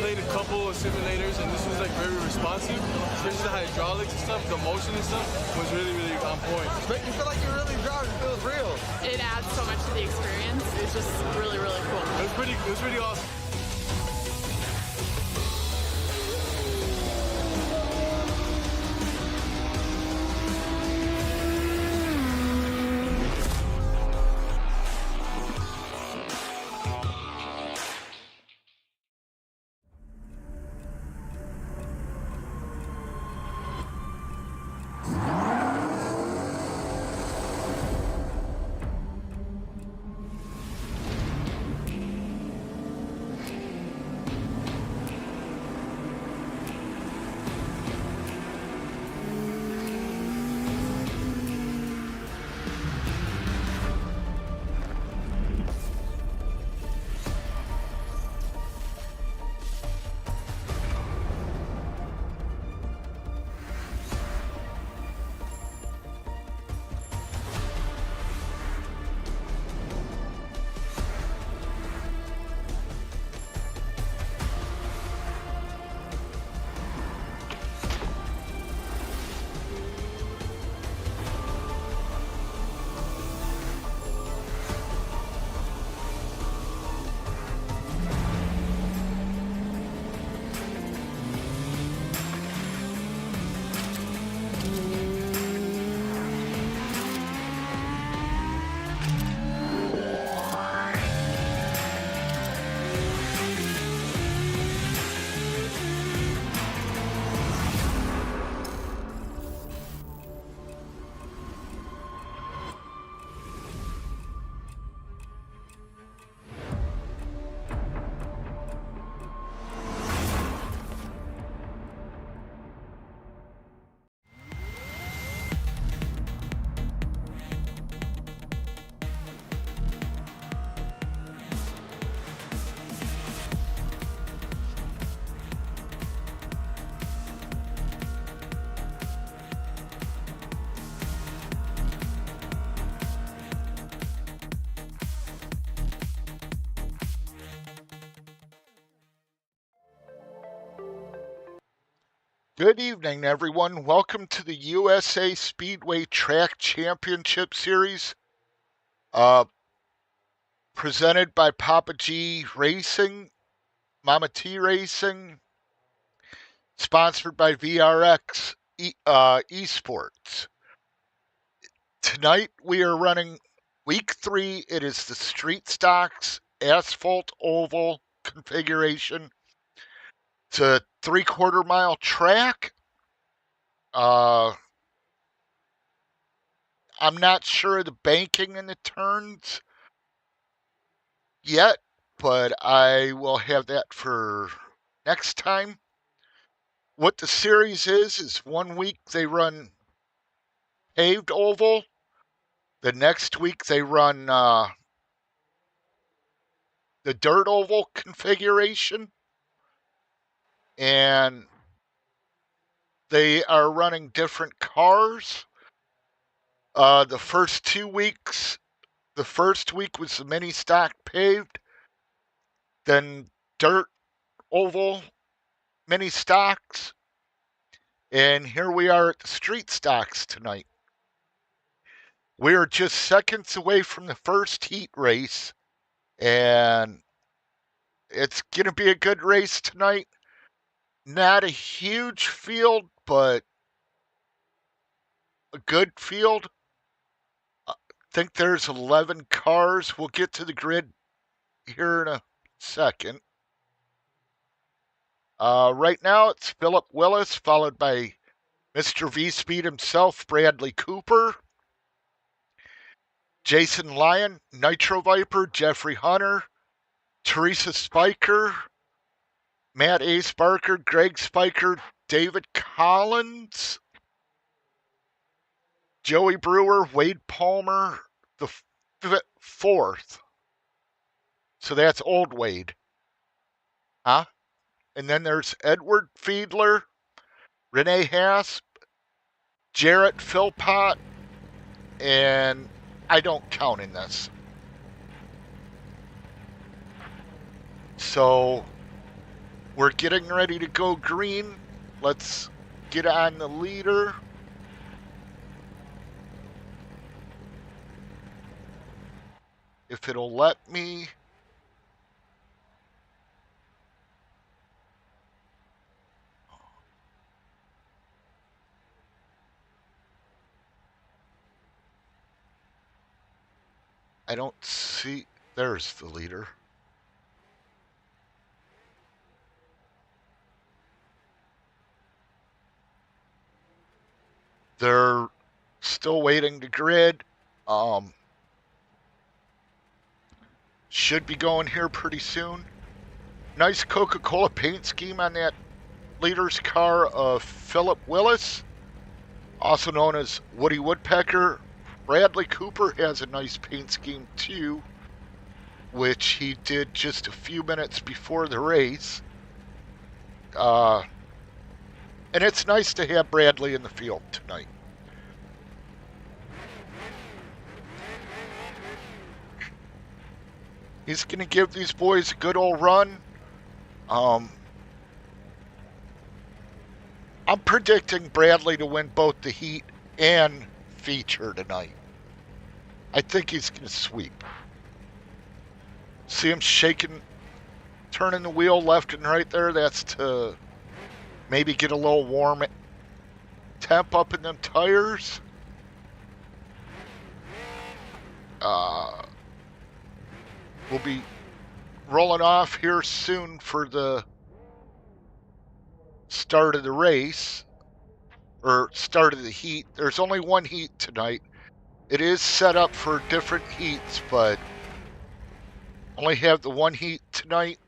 played a couple of simulators, and this was like very responsive, especially the hydraulics and stuff. The motion and stuff was really, really on point. But you feel like you're really driving. It feels real. It adds so much to the experience. It's just really, really cool. It was pretty awesome. Good evening, everyone. Welcome to the USA Speedway Track Championship Series, presented by Papa G Racing, Mama T Racing, sponsored by VRX Esports. Tonight we are running week 3. It is the Street Stocks Asphalt Oval configuration. It's a 3/4 mile track. I'm not sure of the banking and the turns yet, but I will have that for next time. What the series is 1 week they run paved oval. The next week they run the dirt oval configuration. And they are running different cars. The first 2 weeks, the first week was the mini stock paved, then dirt oval mini stocks, and here we are at the street stocks tonight. We are just seconds away from the first heat race, and it's going to be a good race tonight. Not a huge field, but a good field. I think there's 11 cars. We'll get to the grid here in a second. Right now it's Philip Willis, followed by Mr. V-Speed himself, Bradley Cooper, Jason Lyon, Nitro Viper, Jeffrey Hunter, Teresa Spiker, Matt Ace Barker, Greg Spiker, David Collins, Joey Brewer, Wade Palmer, the fourth. So that's old Wade. Huh? And then there's Edward Fiedler, Renee Hasp, Jarrett Philpott, and I don't count in this. We're getting ready to go green. Let's get on the leader. If it'll let me. I don't see. There's the leader. They're still waiting to grid. Should be going here pretty soon. Nice Coca-Cola paint scheme on that leader's car of Philip Willis, also known as Woody Woodpecker. Bradley Cooper has a nice paint scheme too, which he did just a few minutes before the race. And it's nice to have Bradley in the field tonight. He's going to give these boys a good old run. I'm predicting Bradley to win both the heat and feature tonight. I think he's going to sweep. See him shaking, turning the wheel left and right there. That's to maybe get a little warm temp up in them tires. We'll be rolling off here soon for the start of the race, or start of the heat. There's only one heat tonight. It is set up for different heats, but only have the one heat tonight.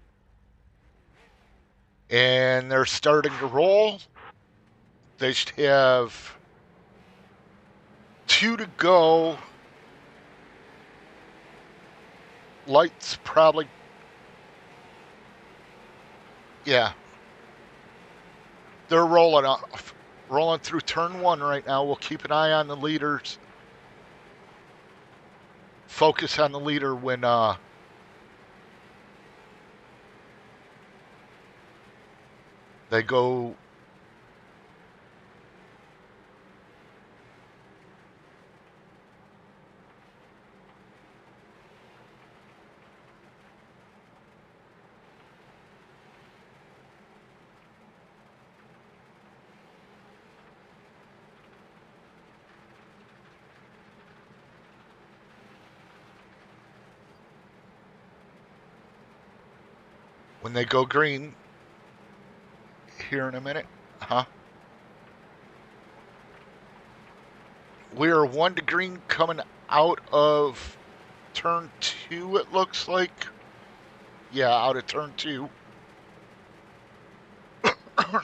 And they're starting to roll. They should have 2 to go. Lights probably, yeah. They're rolling off, rolling through turn 1 right now. We'll keep an eye on the leaders. Focus on the leader when they go. When they go green here in a minute. We are 1 to green coming out of turn 2, it looks like. Yeah, out of turn 2.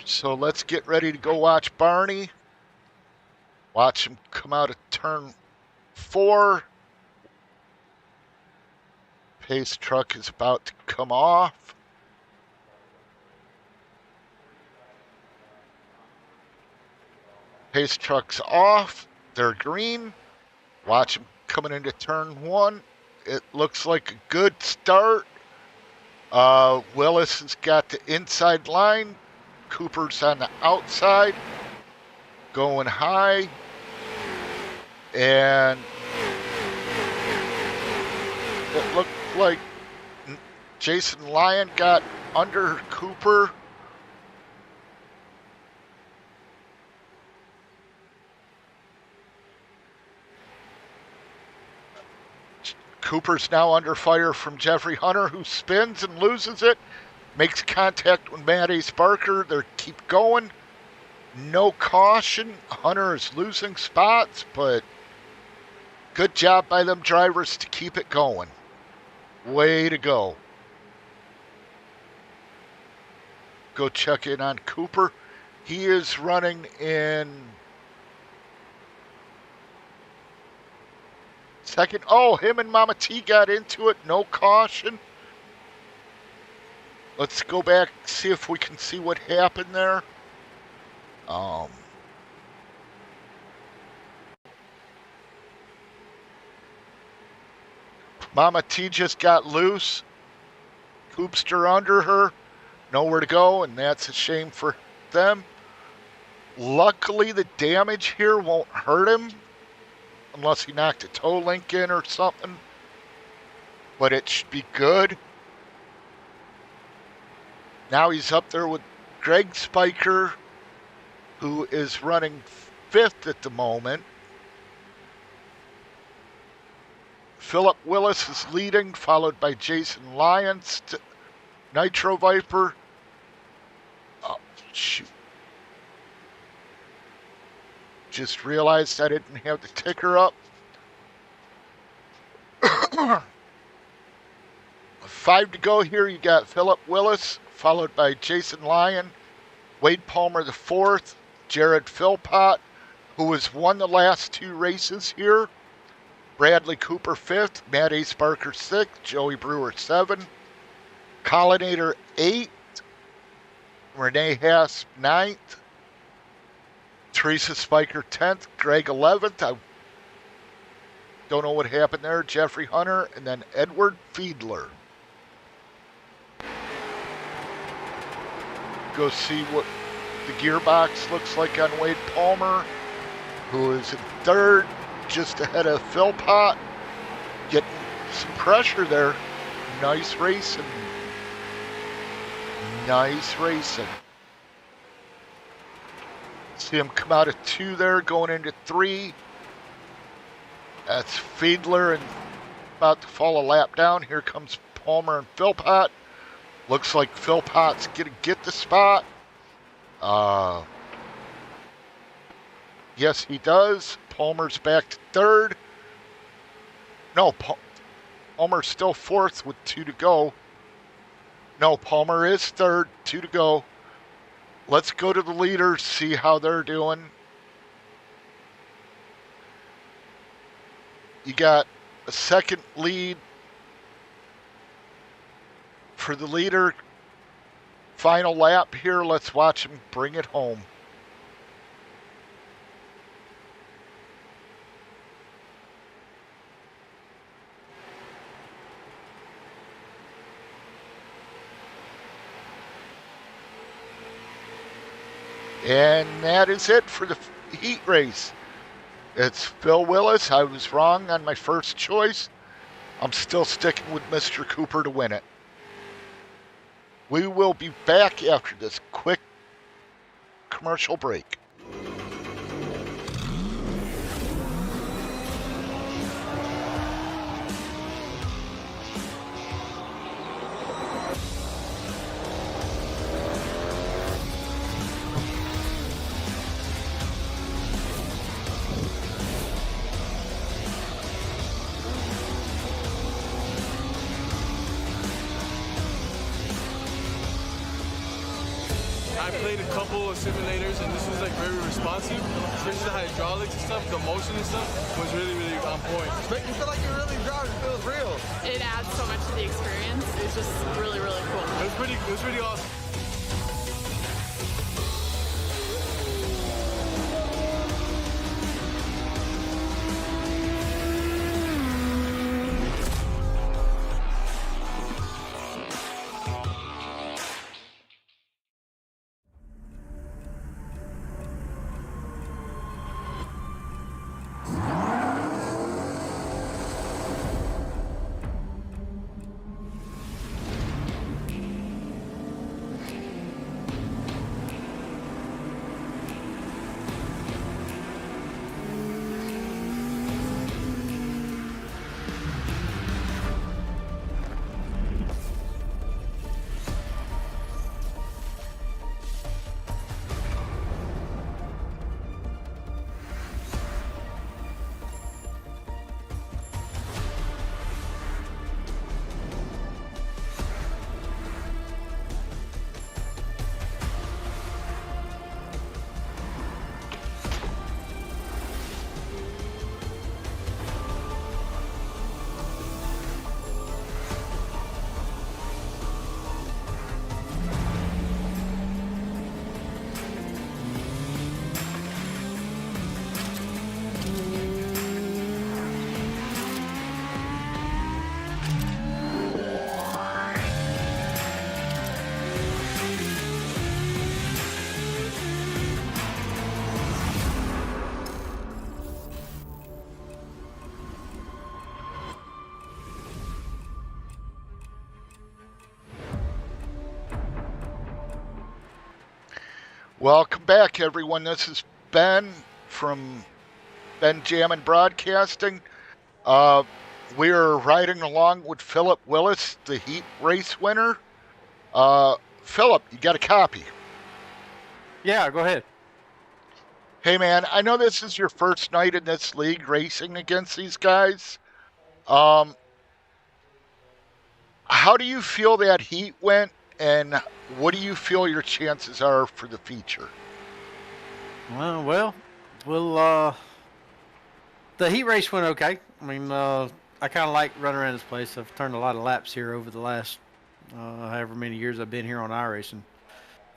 So let's get ready to go watch Barney. Watch him come out of turn 4. Pace truck is about to come off. Pace truck's off. They're green. Watch them coming into turn 1. It looks like a good start. Willis has got the inside line. Cooper's on the outside. Going high. And it looked like Jason Lyon got under Cooper. Cooper's now under fire from Jeffrey Hunter, who spins and loses it. Makes contact with Matt Ace Barker. They keep going. No caution. Hunter is losing spots, but good job by them drivers to keep it going. Way to go. Go check in on Cooper. He is running in second. Oh, him and Mama T got into it. No caution. Let's go back, see if we can see what happened there. Mama T just got loose. Coopster under her. nowhere to go, and that's a shame for them. Luckily, the damage here won't hurt him unless he knocked a toe link in or something, but it should be good. Now he's up there with Greg Spiker, who is running 5th at the moment. Philip Willis is leading, followed by Jason Lyons, Nitro Viper. Oh, shoot. Just realized I didn't have the ticker up. 5 to go here. You got Philip Willis, followed by Jason Lyon, Wade Palmer the 4th, Jared Philpott, who has won the last 2 races here, Bradley Cooper 5th, Matt A. Sparker 6th, Joey Brewer 7th, Collinator 8th, Renee Haas 9th, Teresa Spiker 10th, Greg 11th. I don't know what happened there. Jeffrey Hunter, and then Edward Fiedler. Go see what the gearbox looks like on Wade Palmer, who is in 3rd, just ahead of Philpott. Getting some pressure there. Nice racing. Nice racing. See him come out of 2 there, going into 3. That's Fiedler and about to fall a lap down. Here comes Palmer and Philpott. Looks like Philpott's going to get the spot. Yes, he does. Palmer's back to 3rd. No, Palmer's still 4th with 2 to go. No, Palmer is 3rd, 2 to go. Let's go to the leaders, see how they're doing. You got a second lead for the leader. Final lap here. Let's watch him bring it home. And that is it for the heat race. It's Phil Willis. I was wrong on my first choice. I'm still sticking with Mr. Cooper to win it. We will be back after this quick commercial break. I played a couple of simulators and this was like very responsive, especially the hydraulics and stuff, the motion and stuff was really, really on point. Make you feel like you're really driving. It feels real. It adds so much to the experience. It's just really, really cool. It was pretty awesome. Welcome back, everyone. This is Ben from Ben Jammin Broadcasting. We're riding along with Philip Willis, the heat race winner. Philip, you got a copy? Yeah, go ahead. Hey, man, I know this is your first night in this league racing against these guys. How do you feel that heat went, and what do you feel your chances are for the feature? Well, the heat race went okay. I mean, I kind of like running around this place. I've turned a lot of laps here over the last however many years I've been here on iRacing.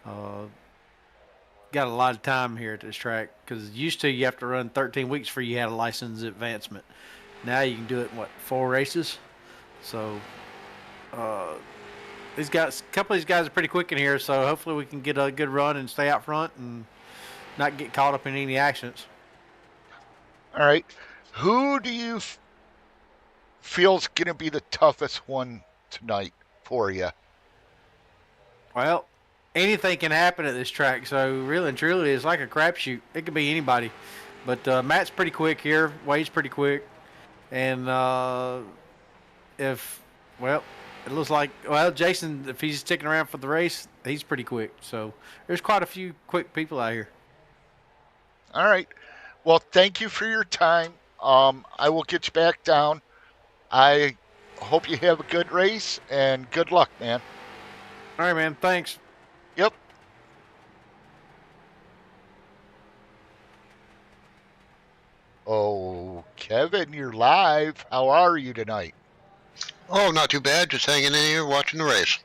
Got a lot of time here at this track because used to you have to run 13 weeks before you had a license advancement. Now you can do it in 4 races. So these guys, a couple of these guys are pretty quick in here. So hopefully we can get a good run and stay out front and not get caught up in any accidents. All right. Who do you feel's going to be the toughest one tonight for you? Well, anything can happen at this track, so really and truly, it's like a crapshoot. It could be anybody. But Matt's pretty quick here. Wade's pretty quick. And it looks like, Jason, if he's sticking around for the race, he's pretty quick. So there's quite a few quick people out here. All right. Well, thank you for your time. I will get you back down. I hope you have a good race, and good luck, man. All right, man. Thanks. Yep. Oh, Kevin, you're live. How are you tonight? Oh, not too bad. Just hanging in here watching the race.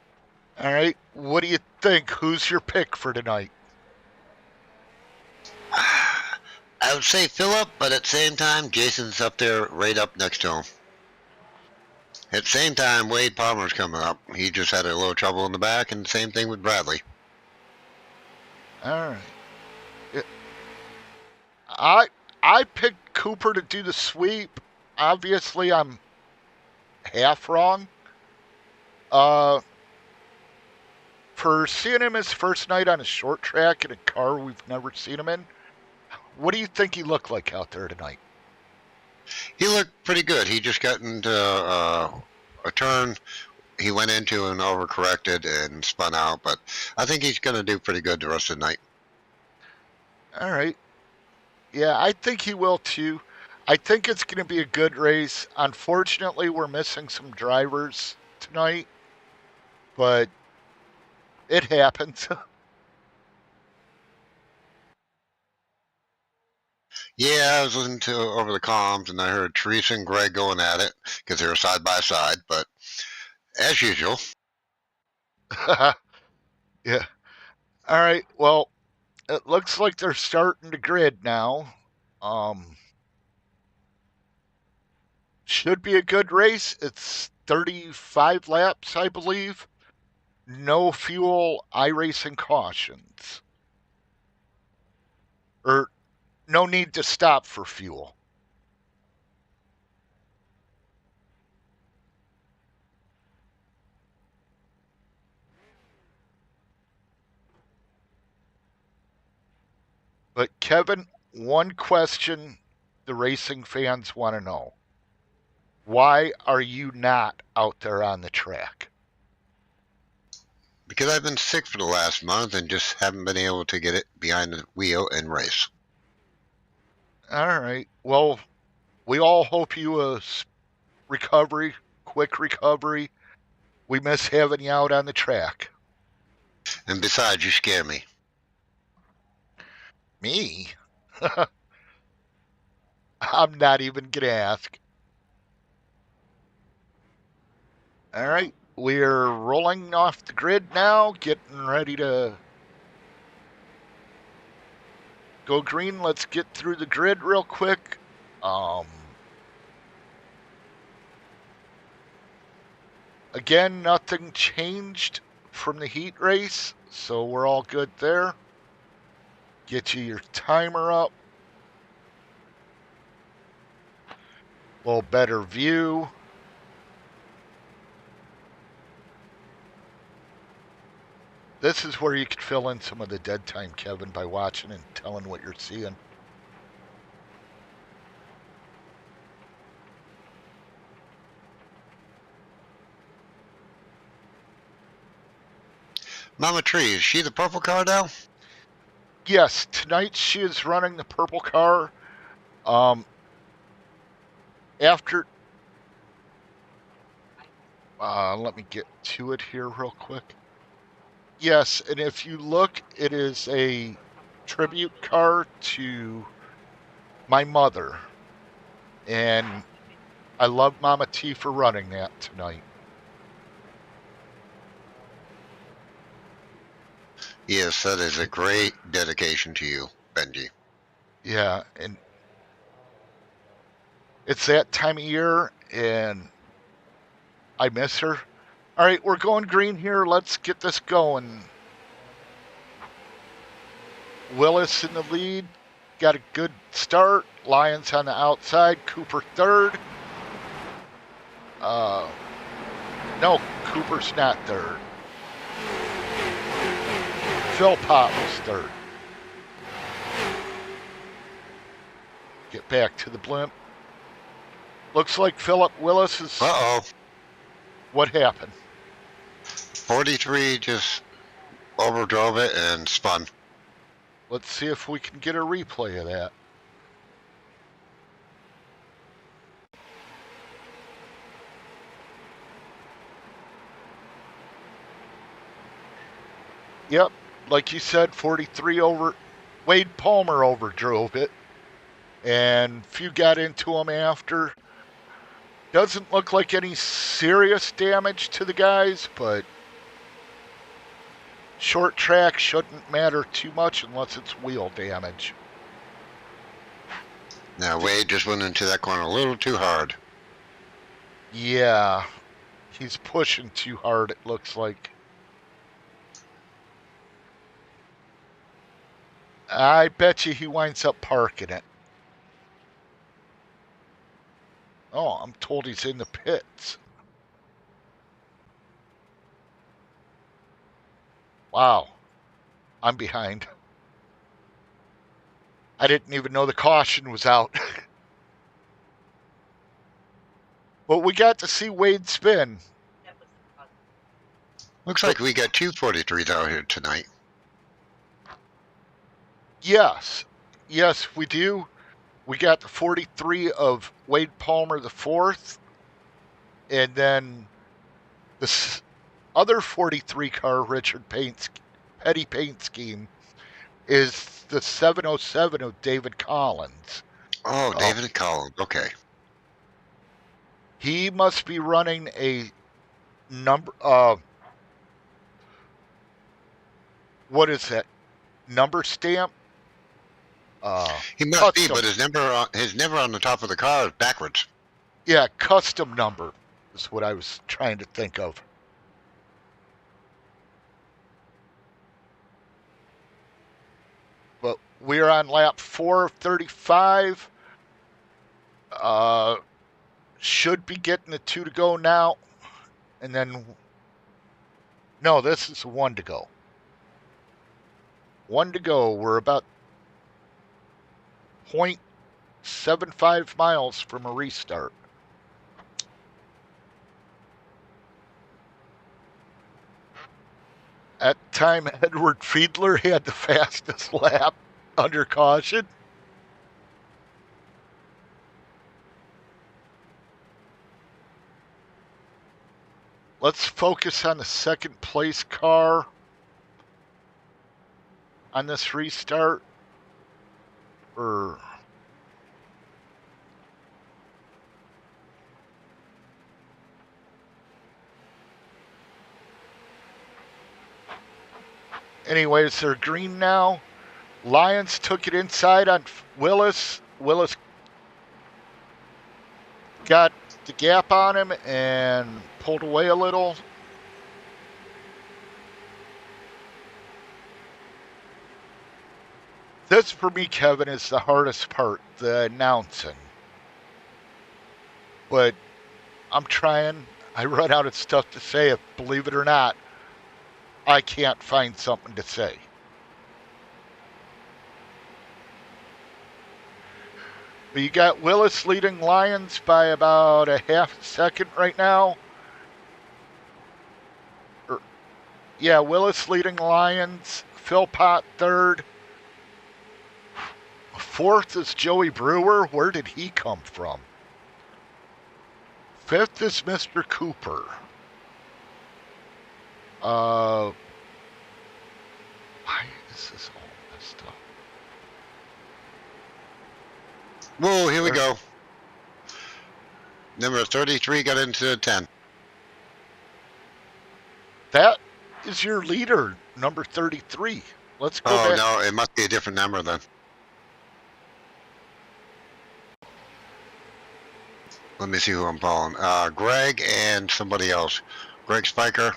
All right. What do you think? Who's your pick for tonight? I would say Philip, but at the same time, Jason's up there, right up next to him. At the same time, Wade Palmer's coming up. He just had a little trouble in the back, and the same thing with Bradley. All right. I picked Cooper to do the sweep. Obviously, I'm half wrong. For seeing him his first night on a short track in a car we've never seen him in, what do you think he looked like out there tonight? He looked pretty good. He just got into a turn he went into and overcorrected and spun out, but I think he's going to do pretty good the rest of the night. All right. Yeah, I think he will too. I think it's going to be a good race. Unfortunately, we're missing some drivers tonight, but it happens. Yeah, I was listening to over the comms, and I heard Teresa and Greg going at it because they were side by side, but as usual. Yeah. All right. Well, it looks like they're starting to grid now. Should be a good race. It's 35 laps, I believe. No fuel iRacing cautions. Or no need to stop for fuel. But Kevin, one question the racing fans want to know. Why are you not out there on the track? Because I've been sick for the last month and just haven't been able to get it behind the wheel and race. All right. Well, we all hope you a recovery, quick recovery. We miss having you out on the track. And besides, you scare me. Me? I'm not even going to ask. All right. We're rolling off the grid now, getting ready to go green. Let's get through the grid real quick. Again, nothing changed from the heat race, so we're all good there. Get you your timer up. A little better view. This is where you could fill in some of the dead time, Kevin, by watching and telling what you're seeing. Mama Tree, is she the purple car now? Yes, tonight she is running the purple car. After, let me get to it here real quick. Yes, and if you look, it is a tribute car to my mother. And I love Mama T for running that tonight. Yes, that is a great dedication to you, Benji. Yeah, and it's that time of year, and I miss her. All right, we're going green here. Let's get this going. Willis in the lead. Got a good start. Lions on the outside. Cooper third. No, Cooper's not third. Philpott was third. Get back to the blimp. Looks like Philip Willis is... Uh-oh. What happened? 43 just overdrove it and spun. Let's see if we can get a replay of that. Yep, like you said, 43 over. Wade Palmer overdrove it, and few got into him after. Doesn't look like any serious damage to the guys, but short track shouldn't matter too much unless it's wheel damage. Now, Wade just went into that corner a little too hard. Yeah, he's pushing too hard, it looks like. I bet you he winds up parking it. Oh, I'm told he's in the pits. Wow. I'm behind. I didn't even know the caution was out. But we got to see Wade spin. Looks like we got two 43s out here tonight. Yes. Yes, we do. We got the 43 of Wade Palmer the fourth. And then the other 43 car Richard Petty paint scheme is the 707 of David Collins. Oh, David Collins. Okay. He must be running a number. What is that? Number stamp? He must be, custom. but his number on the top of the car is backwards. Yeah, custom number is what I was trying to think of. But we're on lap 4 of 35. Should be getting the 2 to go now. And then... No, this is 1 to go. 1 to go. We're about 0.75 miles from a restart. At the time, Edward Fiedler had the fastest lap under caution. Let's focus on the second place car on this restart. Anyways, they're green now. Lions took it inside on Willis. Willis got the gap on him and pulled away a little. This, for me, Kevin, is the hardest part, the announcing. But I'm trying. I run out of stuff to say, believe it or not. I can't find something to say. But you got Willis leading Lions by about a half a second right now. Yeah, Willis leading Lions. Philpott third. Fourth is Joey Brewer. Where did he come from? Fifth is Mr. Cooper. Why is this all messed up? Whoa, here we go. Number 33 got into 10. That is your leader, number 33. Let's go Oh, back. no, it must be a different number then. Let me see who I'm following. Greg and somebody else. Greg Spiker.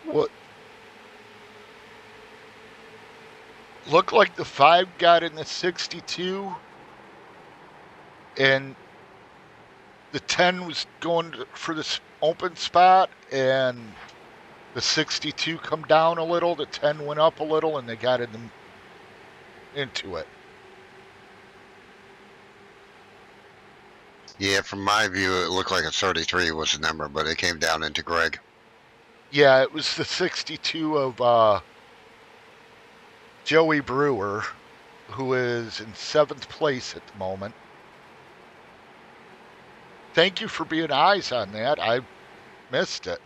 What? Looked like the 5 got in the 62, and the 10 was going for this open spot, and the 62 come down a little, the 10 went up a little, and they got into it. Yeah, from my view, it looked like a 33 was the number, but it came down into Greg. Yeah, it was the 62 of Joey Brewer, who is in 7th place at the moment. Thank you for being eyes on that. I missed it.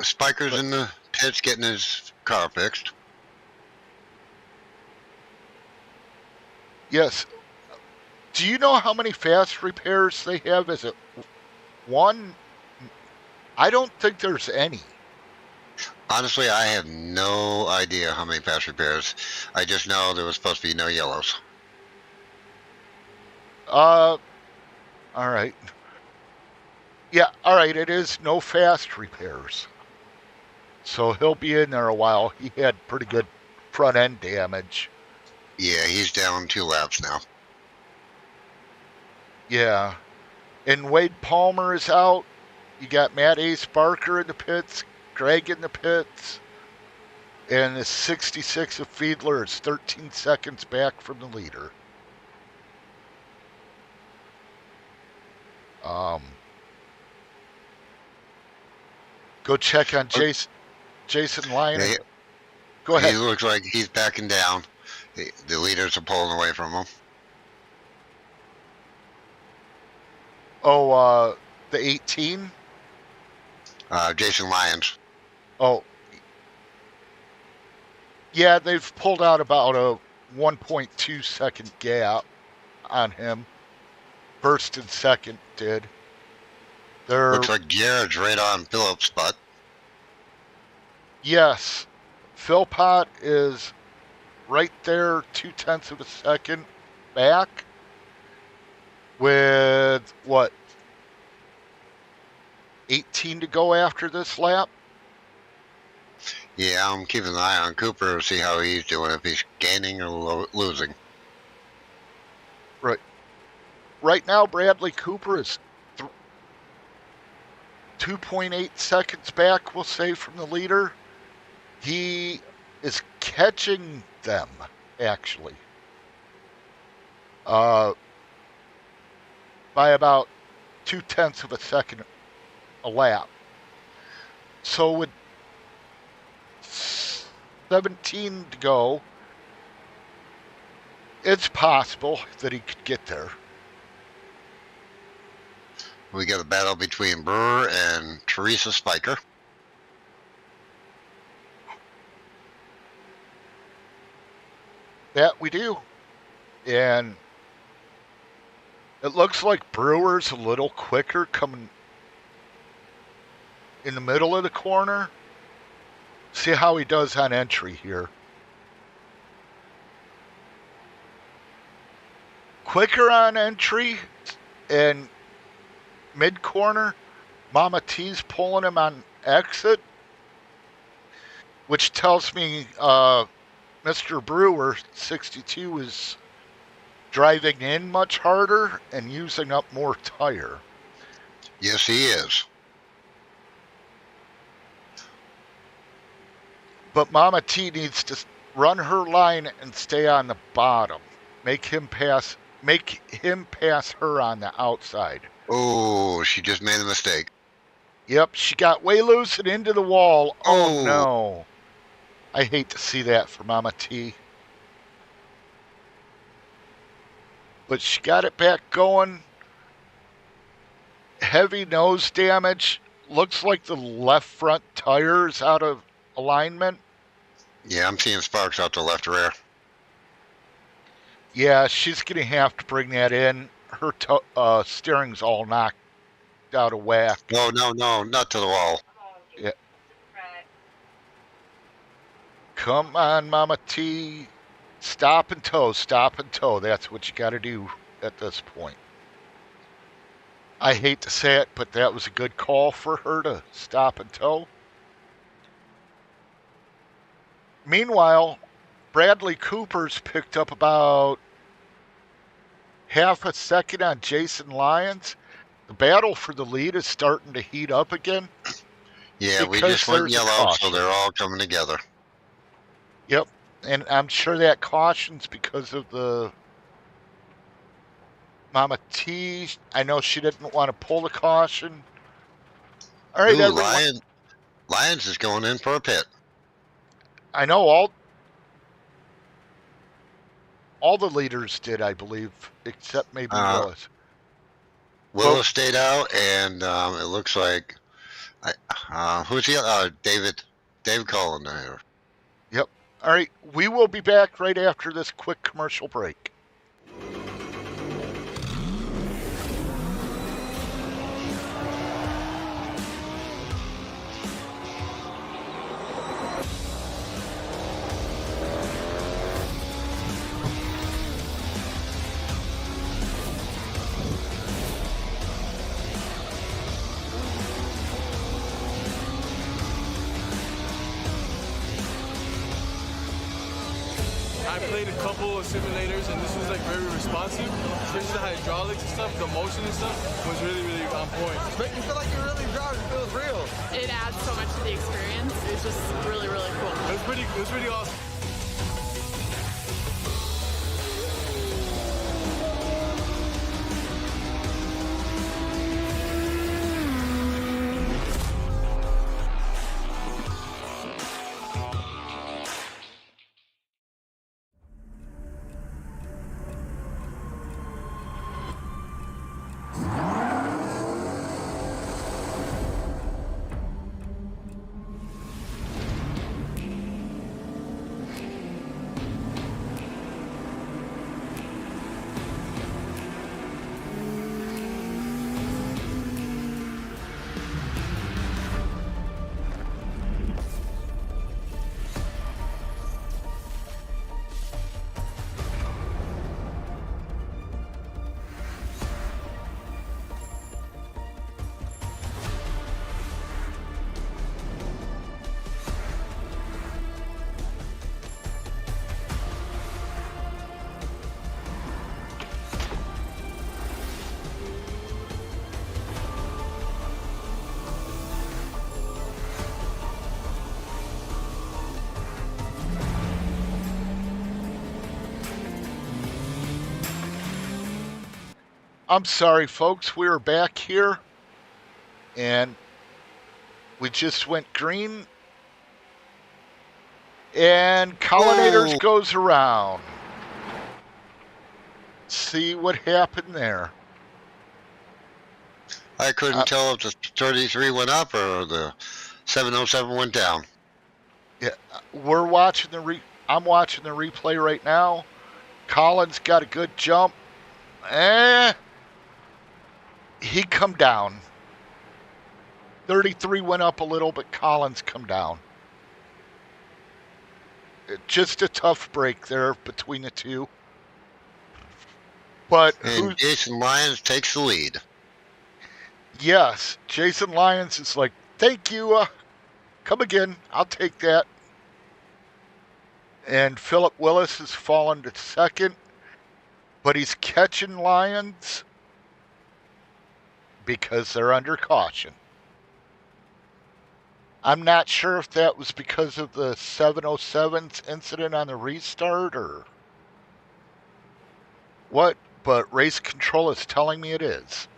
Spiker's in the pits getting his car fixed. Yes. Do you know how many fast repairs they have? Is it one? I don't think there's any. Honestly, I have no idea how many fast repairs. I just know there was supposed to be no yellows. All right. Yeah, all right, it is no fast repairs. So he'll be in there a while. He had pretty good front end damage. Yeah, he's down 2 laps now. Yeah. And Wade Palmer is out. You got Matt Ace Barker in the pits, Greg in the pits, and the 66 of Fiedler is 13 seconds back from the leader. Go check on Jason Lyon. Hey, Go ahead. He looks like he's backing down. The leaders are pulling away from him. Oh, the 18? Jason Lyons. Oh. Yeah, they've pulled out about a 1.2 second gap on him. First and second did. Looks like Jared's right on Phillips' butt. Yes. Philpott is right there, 0.2 of a second back with, what, 18 to go after this lap? Yeah, I'm keeping an eye on Cooper to see how he's doing, if he's gaining or losing. Right. Right now, Bradley Cooper is 2.8 seconds back, we'll say, from the leader. He is catching them, actually, by about 0.2 of a second a lap. So with 17 to go, it's possible that he could get there. We got a battle between Brewer and Teresa Spiker. That we do. And it looks like Brewer's a little quicker coming in the middle of the corner. See how he does on entry here. Quicker on entry and mid corner. Mama T's pulling him on exit. which tells me Mr. Brewer 62 is driving in much harder and using up more tire. Yes, he is. But Mama T needs to run her line and stay on the bottom. Make him pass her on the outside. Oh, she just made a mistake. Yep, she got way loose and into the wall. Oh Oh. no. I hate to see that for Mama T. But she got it back going. Heavy nose damage. Looks like the left front tire's out of alignment. Yeah, I'm seeing sparks out the left rear. Yeah, she's going to have to bring that in. Her steering's all knocked out of whack. No, not to the wall. Yeah. Come on, Mama T. Stop and tow. That's what you got to do at this point. I hate to say it, but that was a good call for her to stop and tow. Meanwhile, Bradley Cooper's picked up about half a second on Jason Lyons. The battle for the lead is starting to heat up again. Yeah, we just went yellow, so they're all coming together. Yep, and I'm sure that caution's because of the Mama T. I know she didn't want to pull the caution. All right, Ooh, everyone. Lyons is going in for a pit. I know all the leaders did, I believe, except maybe Willis. Willis stayed out, and it looks like who's the David Cullen there. Yep. All right, we will be back right after this quick commercial break. I played a couple of simulators and this was like very responsive. Especially the hydraulics and stuff, the motion and stuff was really, really on point. Make you feel like you're really driving. It feels real. It adds so much to the experience. It's just really, really cool. It was pretty awesome. I'm sorry, folks. We are back here, and we just went green. And Collinators goes around. See what happened there. I couldn't tell if the 33 went up or the 707 went down. Yeah, we're watching I'm watching the replay right now. Collins got a good jump. He come down. 33 went up a little, but Collins come down. Just a tough break there between the two. But and Jason Lyons takes the lead. Yes, Jason Lyons is like, thank you. Come again. I'll take that. And Philip Willis has fallen to second, but he's catching Lyons because they're under caution. I'm not sure if that was because of the 707's incident on the restart or what, but race control is telling me it is.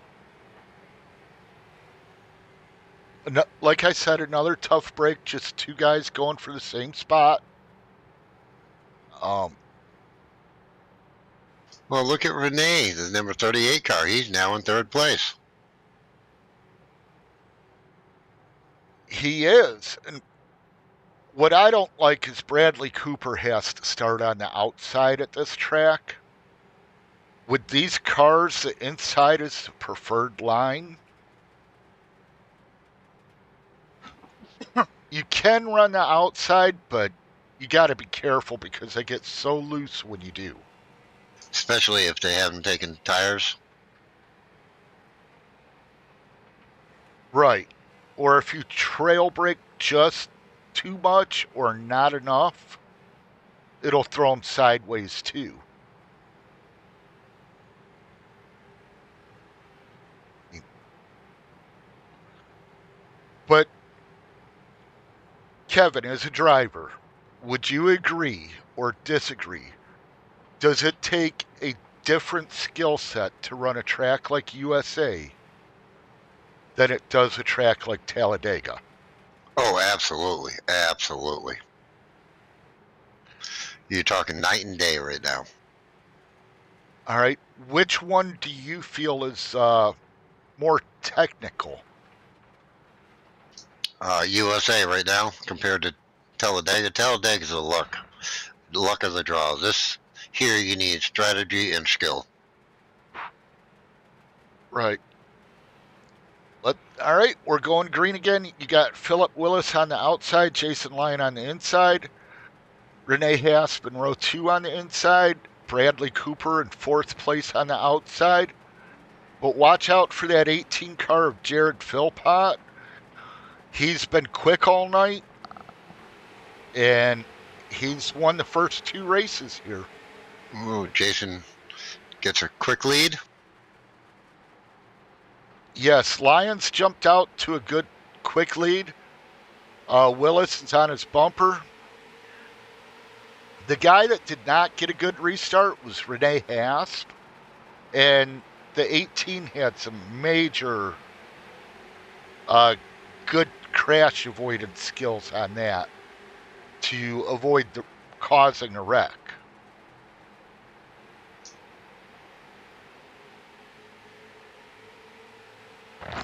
Like I said, another tough break, just two guys going for the same spot. Well, look at Renee, the number 38 car. He's now in third place. He is. And what I don't like is Bradley Cooper has to start on the outside at this track. With these cars, the inside is the preferred line. You can run the outside, but you got to be careful because they get so loose when you do. Especially if they haven't taken tires. Right. Or if you trail brake just too much or not enough, it'll throw them sideways too. But Kevin, as a driver, would you agree or disagree? Does it take a different skill set to run a track like USA than it does a track like Talladega? Oh, absolutely. Absolutely. You're talking night and day right now. All right. Which one do you feel is more technical? USA right now compared to Talladega. Talladega's the luck of the draw. This here you need strategy and skill. Right. All right, we're going green again. You got Philip Willis on the outside, Jason Lyon on the inside, Renee Hasp in row 2 on the inside, Bradley Cooper in 4th place on the outside. But watch out for that 18 car of Jared Philpott. He's been quick all night, and he's won the first 2 races here. Ooh, Jason gets a quick lead. Yes, Lyons jumped out to a good quick lead. Willis is on his bumper. The guy that did not get a good restart was Renee Hasp, and the 18 had some major good crash avoidance skills on that to avoid causing a wreck.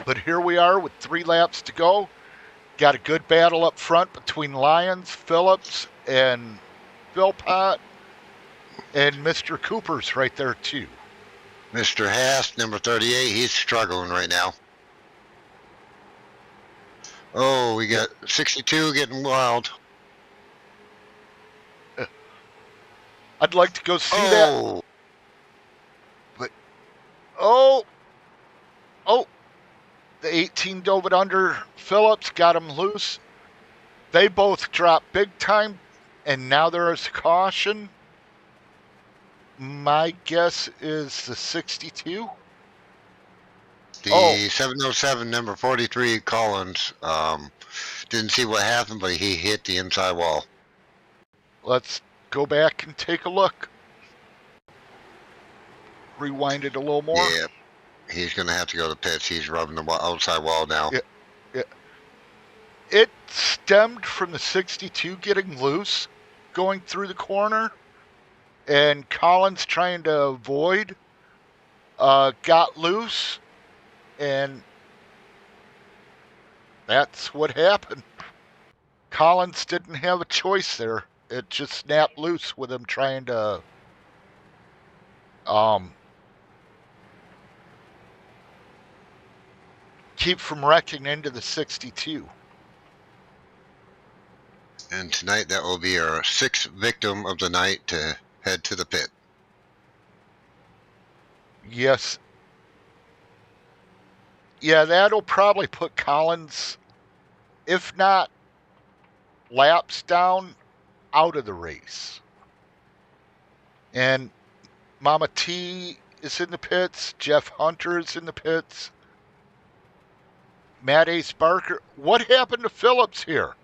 But here we are with 3 laps to go. Got a good battle up front between Lyons, Phillips, and Philpott, and Mr. Cooper's right there too. Mr. Haas, number 38, he's struggling right now. Oh, we got 62 getting wild. I'd like to go see that. But, oh, the 18 dove it under. Phillips got him loose. They both dropped big time, and now there is caution. My guess is the 62. The 707, number 43, Collins, didn't see what happened, but he hit the inside wall. Let's go back and take a look. Rewind it a little more. Yeah, he's going to have to go to pits. He's rubbing the outside wall now. Yeah. It stemmed from the 62 getting loose, going through the corner, and Collins trying to avoid, got loose, and that's what happened. Collins didn't have a choice there. It just snapped loose with him trying to keep from wrecking into the 62. And tonight that will be our 6th victim of the night to head to the pit. Yes. Yeah, that'll probably put Collins, if not laps down, out of the race. And Mama T is in the pits. Jeff Hunter is in the pits. Matt Ace Barker. What happened to Phillips here?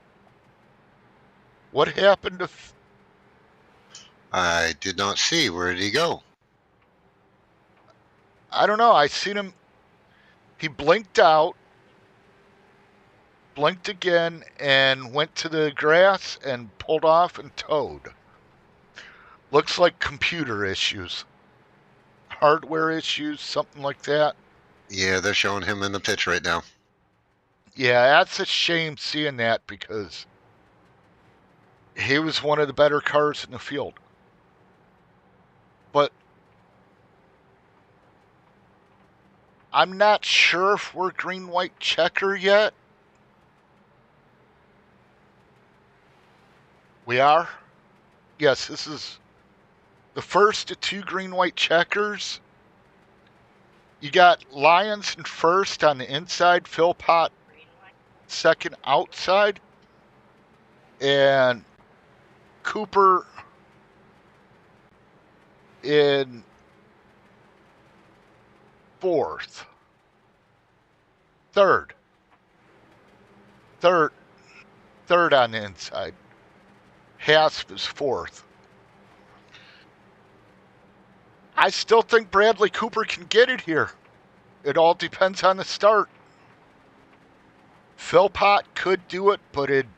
What happened to... I did not see. Where did he go? I don't know. I seen him. He blinked out, blinked again, and went to the grass and pulled off and towed. Looks like computer issues. Hardware issues, something like that. Yeah, they're showing him in the pitch right now. Yeah, that's a shame seeing that because he was one of the better cars in the field. But I'm not sure if we're green-white checker yet. We are? Yes, this is the first of 2 green-white checkers. You got Lyons in first on the inside, Philpott second outside, and Cooper in fourth. Third on the inside. Hasp is fourth. I still think Bradley Cooper can get it here. It all depends on the start. Philpott could do it, but it's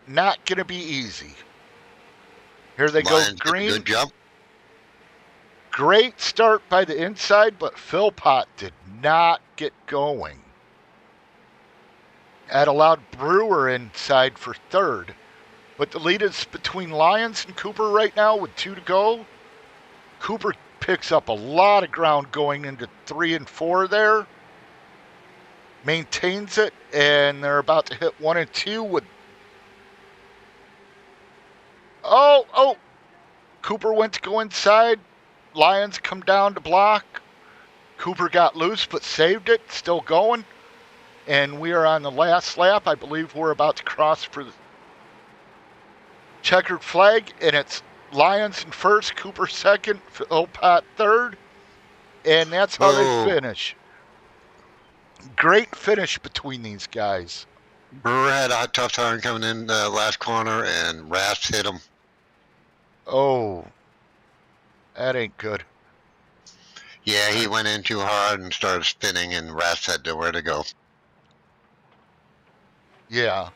not going to be easy. Here they Lions go, get a green. good jump. Great start by the inside, but Philpott did not get going. That allowed Brewer inside for third. But the lead is between Lyons and Cooper right now with 2 to go. Cooper picks up a lot of ground going into 3 and 4 there. Maintains it, and they're about to hit 1 and 2 with... Oh! Cooper went to go inside. Lyons come down to block. Cooper got loose but saved it. Still going. And we are on the last lap. I believe we're about to cross for the checkered flag. And it's Lyons in first, Cooper second, Philpott third. And that's how they finish. Great finish between these guys. Brewer had a tough time coming in the last corner, and Rasp hit him. Oh, that ain't good. Yeah, he went in too hard and started spinning, and Rasp had nowhere to go. Yeah.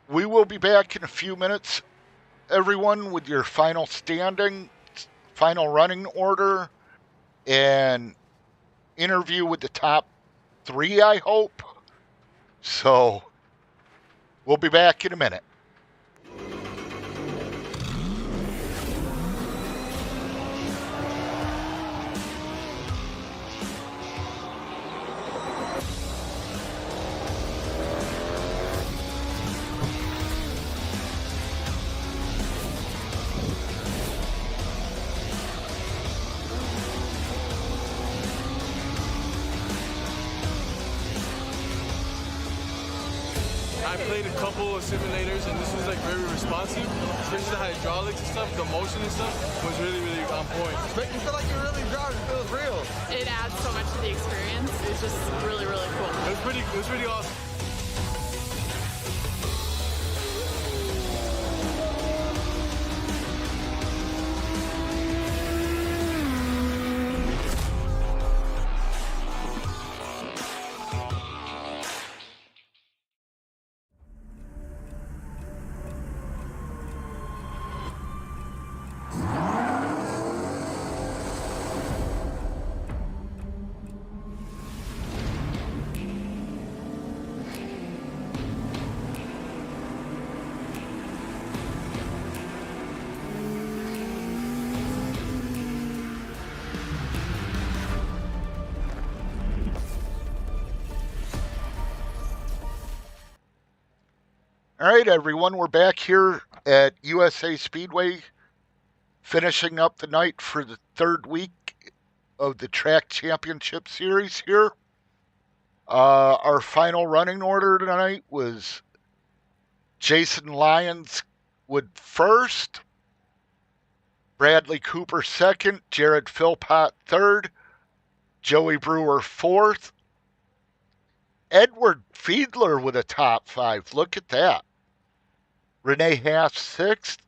We will be back in a few minutes, everyone, with your final standing, final running order, and interview with the top 3, I hope. So, we'll be back in a minute. I played a couple of simulators and this was like very responsive, especially the hydraulics and stuff, the motion and stuff was really, really on point. Make you feel like you're really driving. It feels real. It adds so much to the experience. It's just really, really cool. It was pretty awesome. All right, everyone, we're back here at USA Speedway, finishing up the night for the 3rd week of the Track Championship Series here. Our final running order tonight was Jason Lyons would first, Bradley Cooper second, Jared Philpott third, Joey Brewer fourth, Edward Fiedler with a top 5. Look at that. Renee Haas sixth.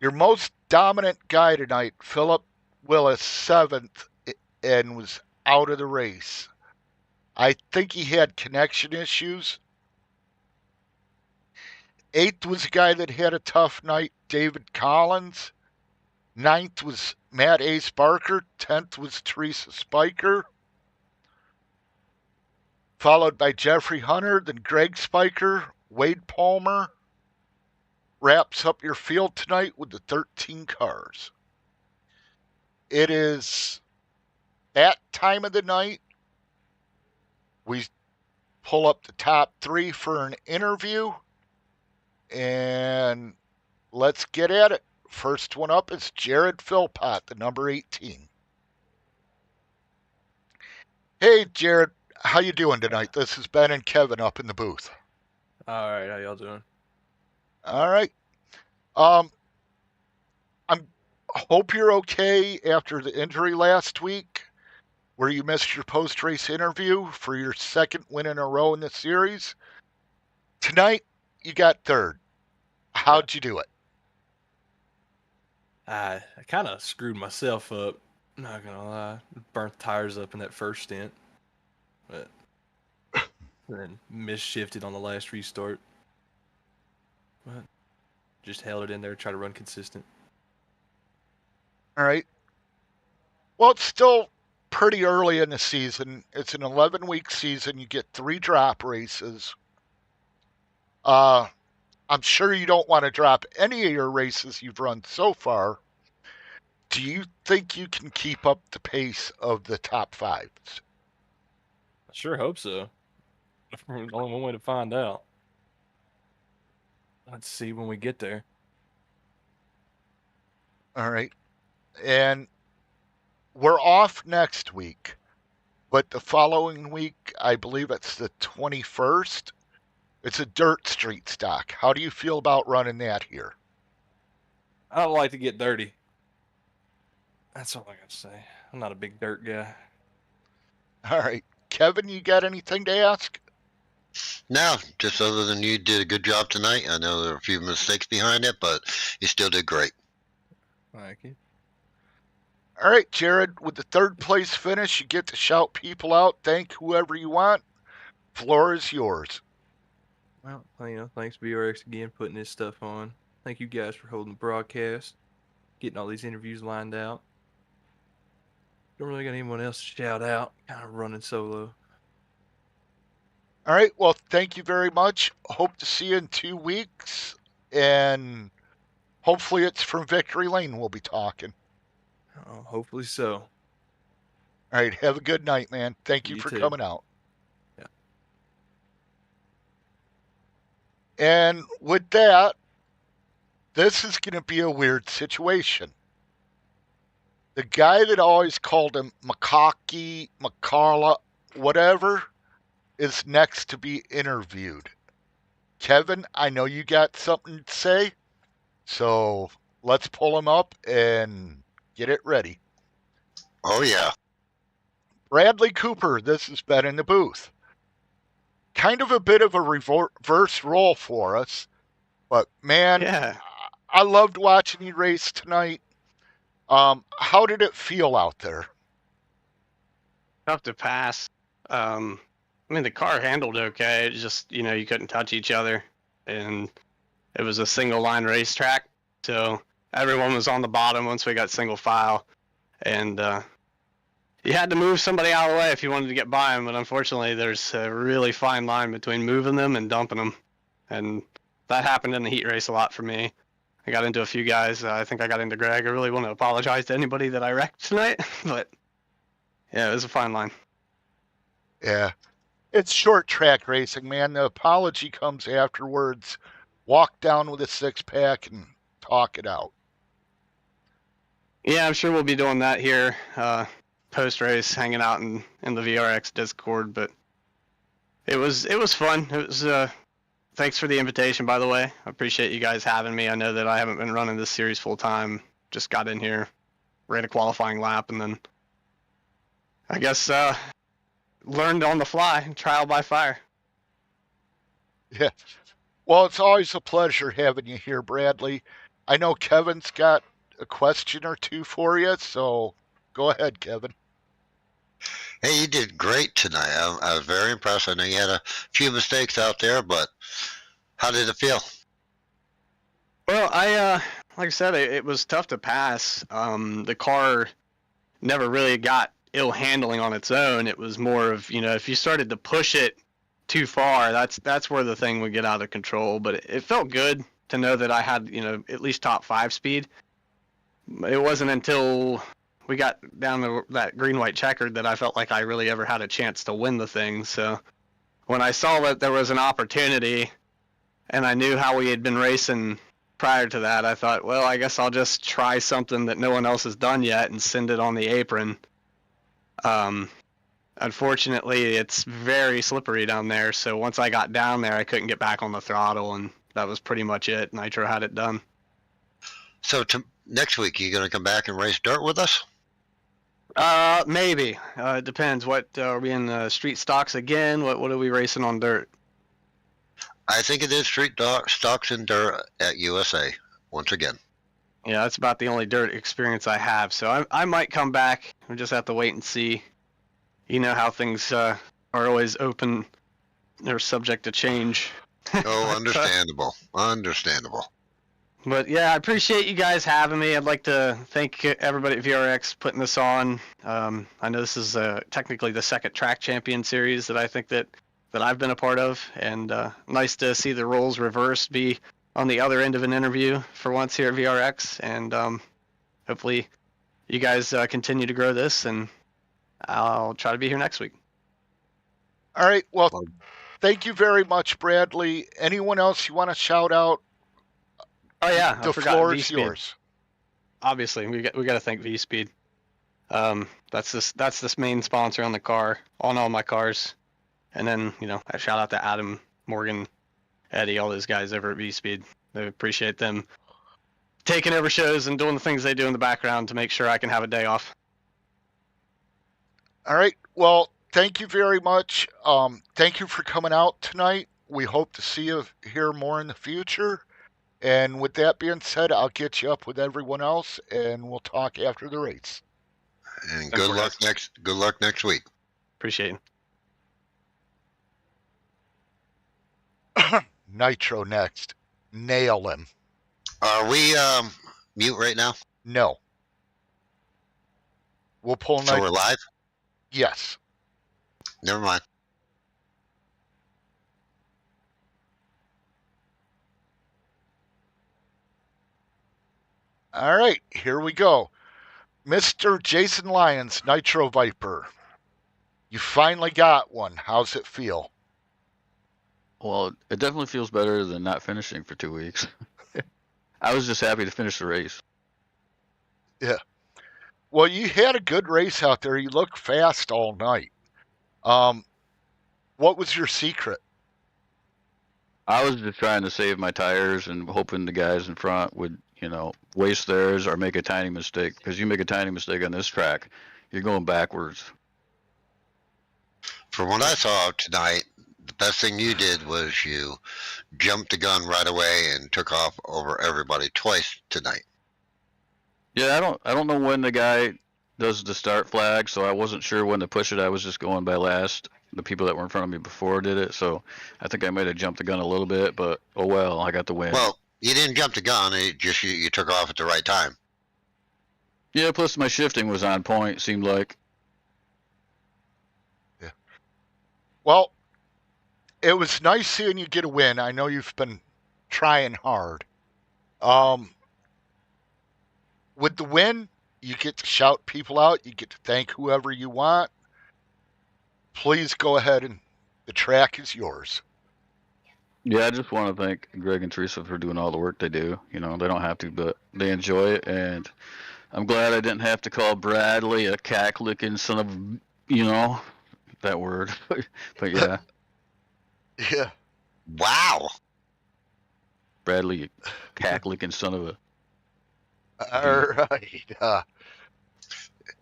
Your most dominant guy tonight, Philip Willis, 7th, and was out of the race. I think he had connection issues. 8th was a guy that had a tough night, David Collins. 9th was Matt Ace Barker. 10th was Teresa Spiker. Followed by Jeffrey Hunter, then Greg Spiker, Wade Palmer. Wraps up your field tonight with the 13 cars. It is that time of the night. We pull up the top 3 for an interview, and let's get at it. First one up is Jared Philpott, the number 18. Hey, Jared, how you doing tonight? This is Ben and Kevin up in the booth. All right, how y'all doing? All right. I hope you're okay after the injury last week where you missed your post-race interview for your second win in a row in the series. Tonight, you got third. How'd you do it? I kind of screwed myself up. Not gonna lie, burnt tires up in that first stint, but then misshifted on the last restart. But just held it in there, try to run consistent. All right. Well, it's still pretty early in the season. It's an 11-week season. You get 3 drop races. I'm sure you don't want to drop any of your races you've run so far. Do you think you can keep up the pace of the top 5s? I sure hope so. Only one way to find out. Let's see when we get there. All right. And we're off next week, but the following week, I believe it's the 21st, it's a dirt street stock. How do you feel about running that here? I don't like to get dirty. That's all I got to say. I'm not a big dirt guy. All right. Kevin, you got anything to ask? No, just other than you did a good job tonight. I know there were a few mistakes behind it, but you still did great. Thank you. All right, Jared, with the 3rd place finish, you get to shout people out, thank whoever you want. Floor is yours. Well, thanks VRX again putting this stuff on. Thank you guys for holding the broadcast, getting all these interviews lined out. Don't really got anyone else to shout out. Kind of running solo. All right, well, thank you very much. Hope to see you in 2 weeks, and hopefully it's from Victory Lane we'll be talking. Oh, hopefully so. All right, have a good night, man. Thank you for too. coming out. Yeah. And with that, this is going to be a weird situation. The guy that always called him Makaki, Makala, whatever, is next to be interviewed. Kevin, I know you got something to say, so let's pull him up and get it ready. Oh, yeah. Bradley Cooper, this has been in the booth. Kind of a bit of a reverse role for us, but man, Yeah, I loved watching you race tonight. How did it feel out there? tough to pass. I mean, the car handled okay. It just, you couldn't touch each other. And it was a single line racetrack. So everyone was on the bottom once we got single file. And you had to move somebody out of the way if you wanted to get by them. But unfortunately, there's a really fine line between moving them and dumping them. And that happened in the heat race a lot for me. I got into a few guys. I think I got into Greg. I really want to apologize to anybody that I wrecked tonight. But yeah, it was a fine line. Yeah. It's short track racing, man. The apology comes afterwards. Walk down with a 6-pack and talk it out. Yeah, I'm sure we'll be doing that here post race, hanging out in the VRX Discord. But it was fun. It was thanks for the invitation, by the way. I appreciate you guys having me. I know that I haven't been running this series full time. Just got in here, ran a qualifying lap, and then I guess learned on the fly, trial by fire. Yeah. Well, it's always a pleasure having you here, Bradley. I know Kevin's got a question or two for you, so go ahead, Kevin. Hey, you did great tonight. I was very impressed. I know you had a few mistakes out there, but how did it feel? Well, like I said, it was tough to pass. The car never really got ill handling on its own. It was more of, if you started to push it too far, that's where the thing would get out of control. But it felt good to know that I had, at least top 5 speed. It wasn't until we got down to that green-white checkered that I felt like I really ever had a chance to win the thing. So when I saw that there was an opportunity and I knew how we had been racing prior to that, I thought, well, I guess I'll just try something that no one else has done yet and send it on the apron. Unfortunately, it's very slippery down there, so once I got down there, I couldn't get back on the throttle, and that was pretty much it. Nitro had it done. So next week, you going to come back and race dirt with us? Maybe. It depends. What are we in street stocks again? What are we racing on dirt? I think it is stocks and dirt at USA once again. Yeah, that's about the only dirt experience I have, so I might come back. We just have to wait and see. You know how things are always open. They're subject to change. Oh, understandable. Understandable. But yeah, I appreciate you guys having me. I'd like to thank everybody at VRX putting this on. I know this is technically the second track champion series that I think that I've been a part of, and nice to see the roles reversed, be on the other end of an interview for once here at VRX, and hopefully you guys continue to grow this, and I'll try to be here next week. All right. Well, thank you very much, Bradley. Anyone else you want to shout out? Oh yeah, The I forgot floor is V-Speed. yours. Obviously, we got to thank V-Speed. That's this main sponsor on the car, on all my cars. And then, I shout out to Adam, Morgan, Eddie, all those guys over at V-Speed. I appreciate them taking over shows and doing the things they do in the background to make sure I can have a day off. All right. Well, thank you very much. Thank you for coming out tonight. We hope to see you here more in the future. And with that being said, I'll get you up with everyone else, and we'll talk after the race. And good luck next week. Appreciate it. Nitro next. Nail him. Are we mute right now? No. We'll pull So we're live? Yes. Never mind. All right, here we go. Mr. Jason Lyons, Nitro Viper. You finally got one. How's it feel? Well, it definitely feels better than not finishing for 2 weeks. I was just happy to finish the race. Yeah. Well, you had a good race out there. You looked fast all night. What was your secret? I was just trying to save my tires and hoping the guys in front would, waste theirs or make a tiny mistake. Because you make a tiny mistake on this track, you're going backwards. From what I saw tonight, the best thing you did was you jumped the gun right away and took off over everybody twice tonight. Yeah, I don't know when the guy does the start flag, so I wasn't sure when to push it. I was just going by last. The people that were in front of me before did it, so I think I might have jumped the gun a little bit, but oh well, I got the win. Well, you didn't jump the gun, you took off at the right time. Yeah, plus my shifting was on point, seemed like. Yeah. Well, it was nice seeing you get a win. I know you've been trying hard. With the win, you get to shout people out. You get to thank whoever you want. Please go ahead, and the track is yours. Yeah, I just want to thank Greg and Teresa for doing all the work they do. They don't have to, but they enjoy it, and I'm glad I didn't have to call Bradley a cack-licking son of, that word. But yeah. Yeah. Wow. Bradley, you cackling son of a. All right.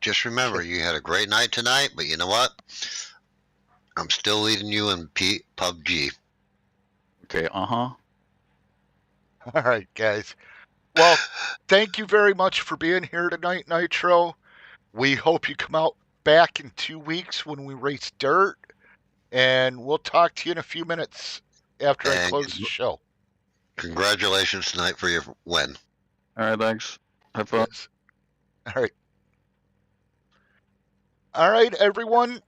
Just remember, you had a great night tonight, but you know what? I'm still leading you in PUBG. Okay, All right, guys. Well, thank you very much for being here tonight, Nitro. We hope you come out back in 2 weeks when we race dirt, and we'll talk to you in a few minutes after I And close the show. congratulations tonight for your win. All right, thanks. Have fun. Yes. All right. All right, everyone.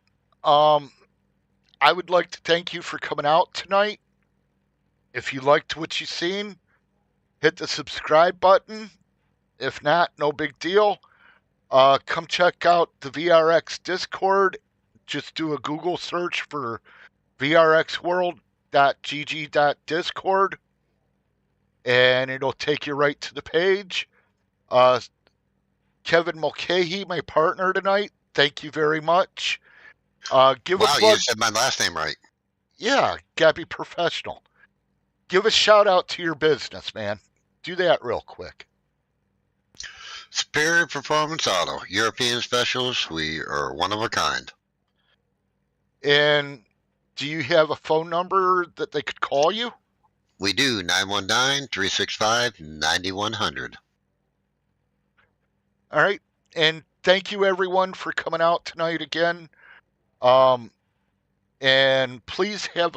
I would like to thank you for coming out tonight. If you liked what you seen, hit the subscribe button. If not, no big deal. Come check out the VRX Discord. Just do a Google search for vrxworld.gg.discord, and it'll take you right to the page. Kevin Mulcahy, my partner tonight, thank you very much. Give Wow, a plug. you said my last name right. Yeah, gotta be professional. Give a shout out to your business, man. Do that real quick. Superior Performance Auto, European Specials. We are one of a kind. And do you have a phone number that they could call you? We do, 919-365-9100. All right. And thank you, everyone, for coming out tonight again. And please have a